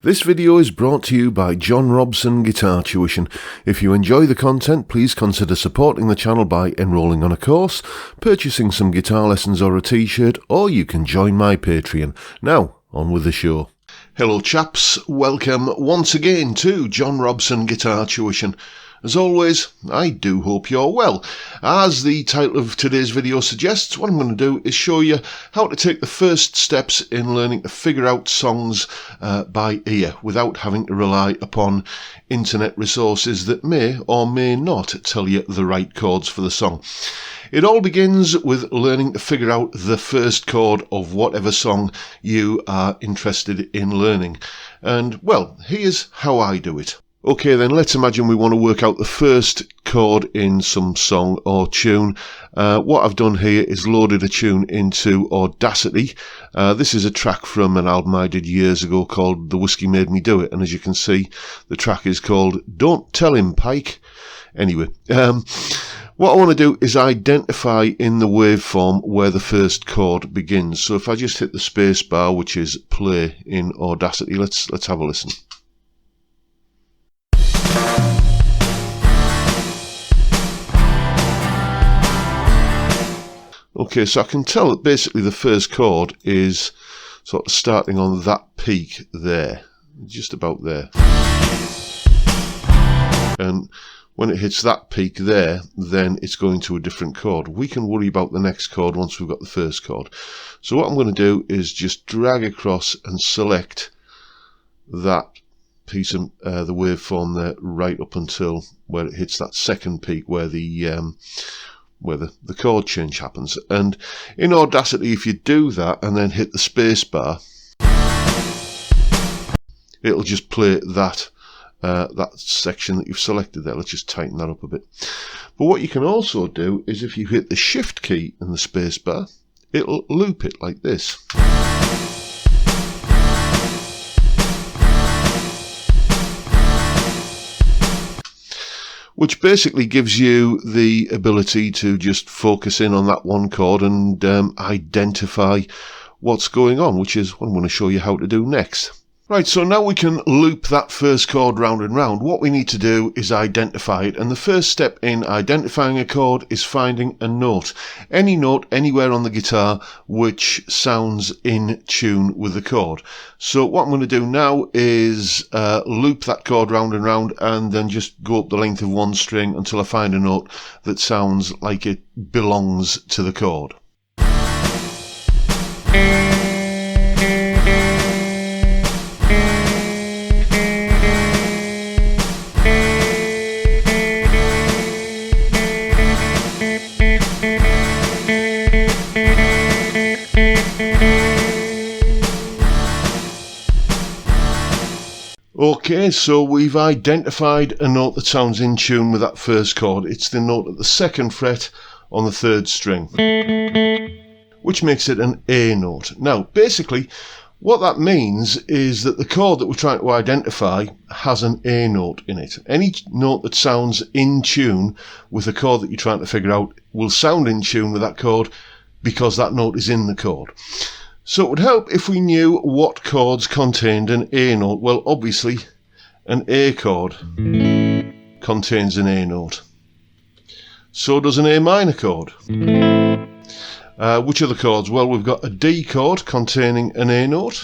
This video is brought to you by John Robson Guitar Tuition. If you enjoy the content, please consider supporting the channel by enrolling on a course, purchasing some guitar lessons or a t-shirt, or you can join my Patreon. Now, on with the show. Hello chaps, welcome once again to John Robson Guitar Tuition. As always, I do hope you're well. As the title of today's video suggests, what I'm going to do is show you how to take the first steps in learning to figure out songs by ear without having to rely upon internet resources that may or may not tell you the right chords for the song. It all begins with learning to figure out the first chord of whatever song you are interested in learning. And, well, here's how I do it. Okay, then let's imagine we want to work out the first chord in some song or tune. What I've done here is loaded a tune into Audacity. This is a track from an album I did years ago called The Whiskey Made Me Do It, and as you can see, the track is called Don't Tell Him, Pike. Anyway, what I want to do is identify in the waveform where the first chord begins. So if I just hit the space bar, which is play in Audacity, let's have a listen. Okay, so I can tell that basically the first chord is sort of starting on that peak there, just about there. And when it hits that peak there, then it's going to a different chord. We can worry about the next chord once we've got the first chord. So what I'm going to do is just drag across and select that piece of the waveform there right up until where it hits that second peak where the chord change happens. And in Audacity, if you do that and then hit the space bar, it'll just play that that section that you've selected there. Let's just tighten that up a bit. But what you can also do is if you hit the shift key and the space bar, it'll loop it like this. Which basically gives you the ability to just focus in on that one chord and identify what's going on, which is what I'm going to show you how to do next. Right, so now we can loop that first chord round and round. What we need to do is identify it, and the first step in identifying a chord is finding a note. Any note anywhere on the guitar which sounds in tune with the chord. So what I'm going to do now is loop that chord round and round and then just go up the length of one string until I find a note that sounds like it belongs to the chord. Okay, so we've identified a note that sounds in tune with that first chord. It's the note at the second fret on the third string, which makes it an A note. Now, basically, what that means is that the chord that we're trying to identify has an A note in it. Any note that sounds in tune with the chord that you're trying to figure out will sound in tune with that chord because that note is in the chord. So it would help if we knew what chords contained an A note. Well, obviously, an A chord contains an A note. So does an A minor chord. Which other chords? Well, we've got a D chord containing an A note.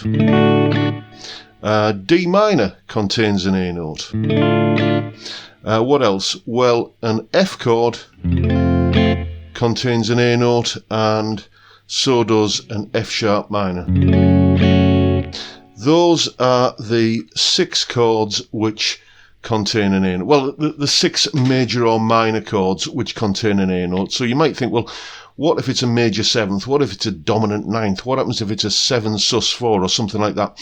D minor contains an A note. What else? Well, an F chord contains an A note, and so does an F sharp minor. Those are the 6 chords which contain an A note. Well, the 6 major or minor chords which contain an A note. So you might think, well, what if it's a major 7th? What if it's a dominant 9th? What happens if it's a 7 sus4 or something like that?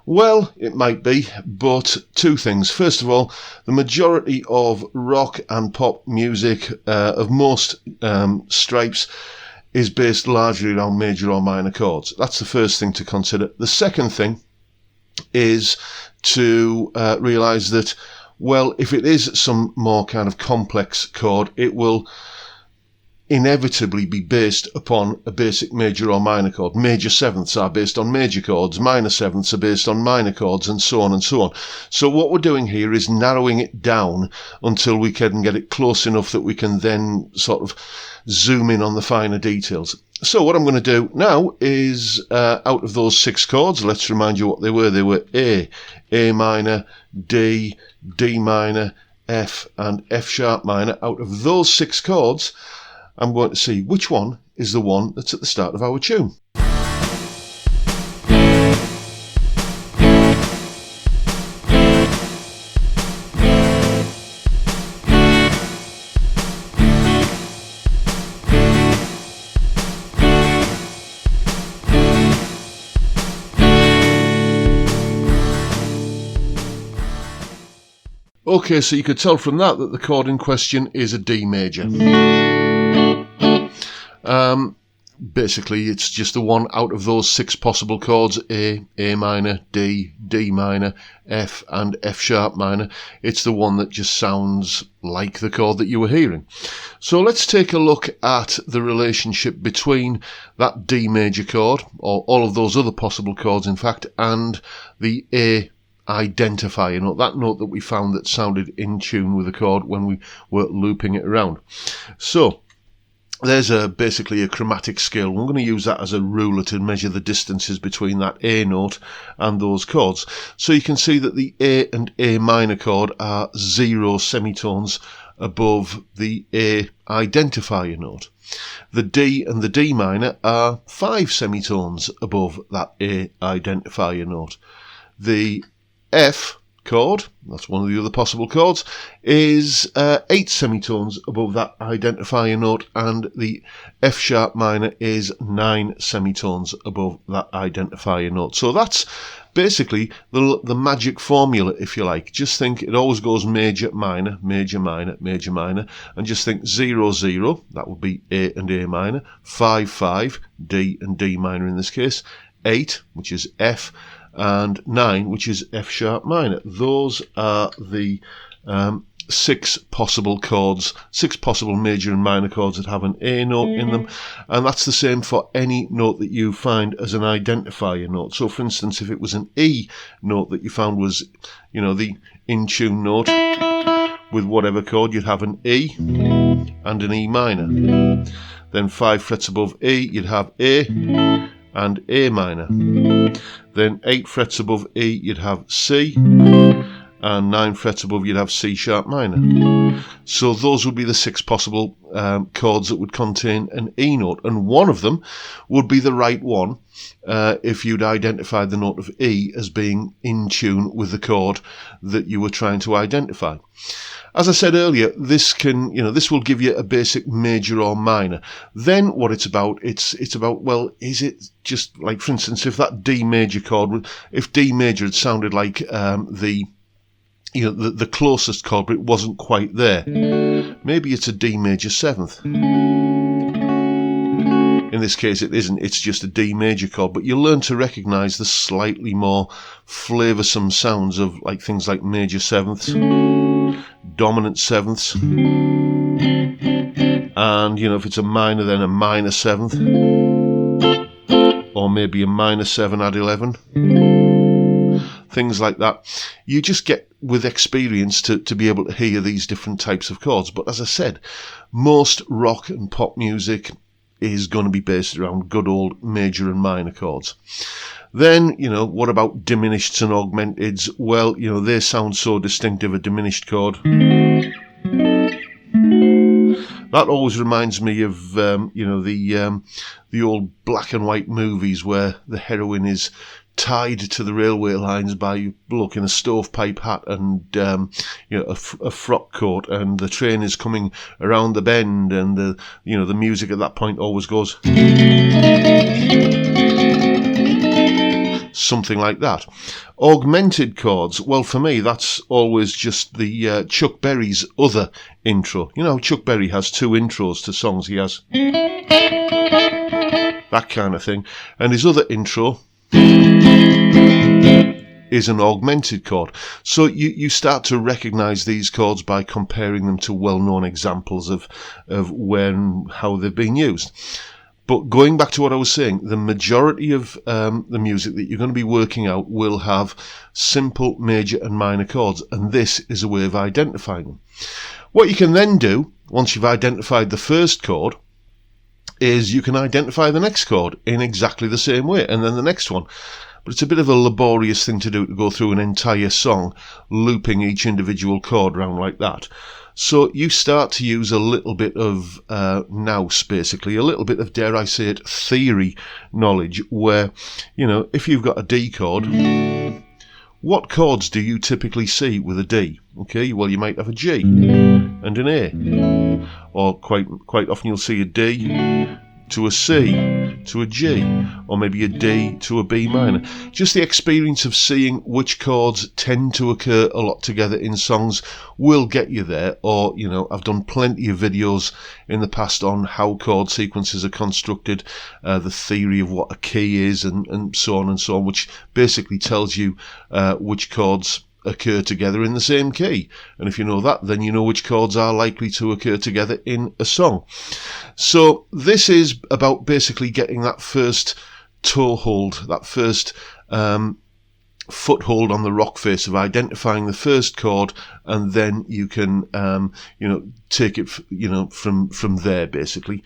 Well, it might be, but two things. First of all, the majority of rock and pop music of most stripes is based largely around major or minor chords. That's the first thing to consider. The second thing is to realise that, well, if it is some more kind of complex chord, it will inevitably be based upon a basic major or minor chord. Major sevenths are based on major chords, minor sevenths are based on minor chords, and so on and so on. So what we're doing here is narrowing it down until we can get it close enough that we can then sort of zoom in on the finer details. So what I'm going to do now is, out of those 6 chords, let's remind you what they were. They were A minor, D, D minor, F, and F sharp minor. Out of those 6 chords, I'm going to see which one is the one that's at the start of our tune. Okay, so you could tell from that the chord in question is a D major. Basically, it's just the one out of those 6 possible chords, A minor, D, D minor, F, and F sharp minor. It's the one that just sounds like the chord that you were hearing. So let's take a look at the relationship between that D major chord, or all of those other possible chords in fact, and the A identifier note, that note that we found that sounded in tune with the chord when we were looping it around. So there's basically a chromatic scale. We're going to use that as a ruler to measure the distances between that A note and those chords. So you can see that the A and A minor chord are 0 semitones above the A identifier note. The D and the D minor are 5 semitones above that A identifier note. The F chord, that's one of the other possible chords, is 8 semitones above that identifier note, and the F sharp minor is 9 semitones above that identifier note. So that's basically the magic formula, if you like. Just think it always goes major, minor, major, minor, major, minor, and just think 0, 0, that would be A and A minor, 5, 5, D and D minor in this case, 8, which is F, and 9, which is F sharp minor. Those are the 6 possible chords, 6 possible major and minor chords that have an A note in them, and that's the same for any note that you find as an identifier note. So for instance, if it was an E note that you found was, you know, the in tune note with whatever chord, you'd have an E and an E minor. Then 5 frets above E, you'd have A and A minor. Then 8 frets above E, you'd have C, and 9 frets above, you'd have C sharp minor. So those would be the 6 possible chords that would contain an E note, and one of them would be the right one if you'd identified the note of E as being in tune with the chord that you were trying to identify. As I said earlier, this will give you a basic major or minor. Then what it's about, well, is it just like, for instance, if that D major chord, if D major had sounded like the closest chord, but it wasn't quite there, maybe it's a D major 7th. In this case, it isn't. It's just a D major chord, but you'll learn to recognise the slightly more flavoursome sounds of like things like major 7ths, dominant 7ths, and if it's a minor, then a minor 7th, or maybe a minor 7 add 11, things like that. You just get with experience to be able to hear these different types of chords. But as I said, most rock and pop music is going to be based around good old major and minor chords. Then, what about diminished and augmenteds? Well, they sound so distinctive, a diminished chord. That always reminds me of, the old black and white movies where the heroine is tied to the railway lines by a bloke in a stovepipe hat and a frock coat, and the train is coming around the bend, and the music at that point always goes something like that. Augmented chords, well, for me that's always just the Chuck Berry's other intro. Chuck Berry has 2 intros to songs. He has that kind of thing, and his other intro is an augmented chord. So you start to recognize these chords by comparing them to well-known examples of how they've been used. But going back to what I was saying, the majority of the music that you're going to be working out will have simple major and minor chords, and this is a way of identifying them. What you can then do, once you've identified the first chord, is you can identify the next chord in exactly the same way, and then the next one. But it's a bit of a laborious thing to do, to go through an entire song looping each individual chord around like that. So you start to use a little bit of nous, basically, a little bit of, dare I say it, theory knowledge, where, if you've got a D chord, what chords do you typically see with a D? Okay, well, you might have a G and an A, or quite often you'll see a D to a C to a G, or maybe a D to a B minor. Just the experience of seeing which chords tend to occur a lot together in songs will get you there. Or, I've done plenty of videos in the past on how chord sequences are constructed, the theory of what a key is, and so on and so on, which basically tells you which chords occur together in the same key. And if you know that, then you know which chords are likely to occur together in a song. So this is about basically getting that first toehold, that first foothold on the rock face of identifying the first chord, and then you can take it from there, basically.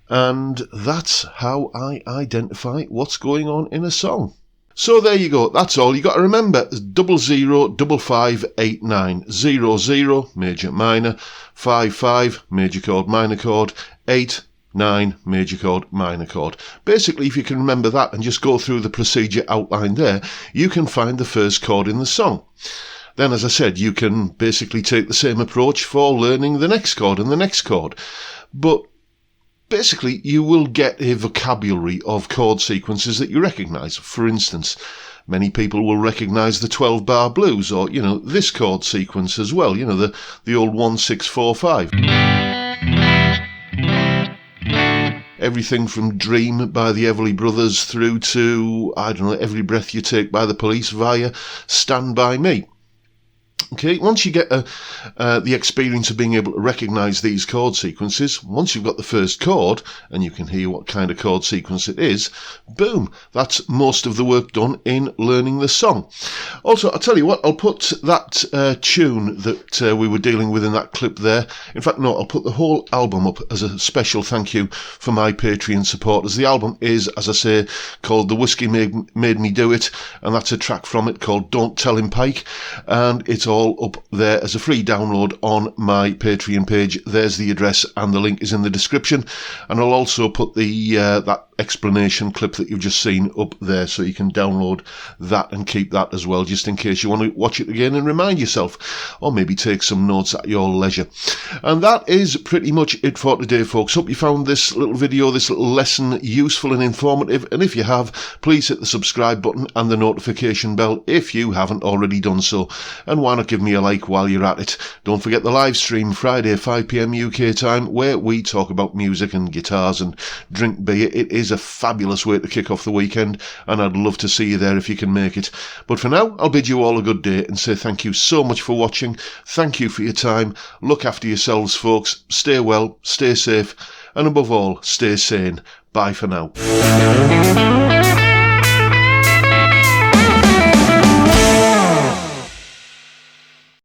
And that's how I identify what's going on in a song. So there you go, that's all you got to remember. 00 55 89 00 major minor, 55 major chord minor chord, 8 9 major chord minor chord. Basically, if you can remember that and just go through the procedure outlined there, you can find the first chord in the song. Then, as I said, you can basically take the same approach for learning the next chord and the next chord. But basically, you will get a vocabulary of chord sequences that you recognise. For instance, many people will recognise the 12-bar blues, or, this chord sequence as well, the old 1 6 4 5. Everything from Dream by the Everly Brothers through to, Every Breath You Take by the Police via Stand By Me. Okay, once you get the experience of being able to recognise these chord sequences, once you've got the first chord, and you can hear what kind of chord sequence it is, boom, that's most of the work done in learning the song. Also, I'll tell you what, I'll put that tune that we were dealing with in that clip there. In fact, no, I'll put the whole album up as a special thank you for my Patreon supporters. The album is, as I say, called The Whiskey Made Me Do It, and that's a track from it called Don't Tell Him Pike, and it's all up there as a free download on my Patreon page. There's the address, and the link is in the description, and I'll also put the that explanation clip that you've just seen up there, so you can download that and keep that as well, just in case you want to watch it again and remind yourself, or maybe take some notes at your leisure. And that is pretty much it for today, folks. Hope you found this little video, this little lesson, useful and informative, and if you have, please hit the subscribe button and the notification bell if you haven't already done so, and why not give me a like while you're at it. Don't forget the live stream Friday 5 PM UK time, where we talk about music and guitars and drink beer. It is a fabulous way to kick off the weekend, and I'd love to see you there if you can make it. But for now, I'll bid you all a good day and say thank you so much for watching. Thank you for your time. Look after yourselves, folks. Stay well, stay safe, and above all, stay sane. Bye for now.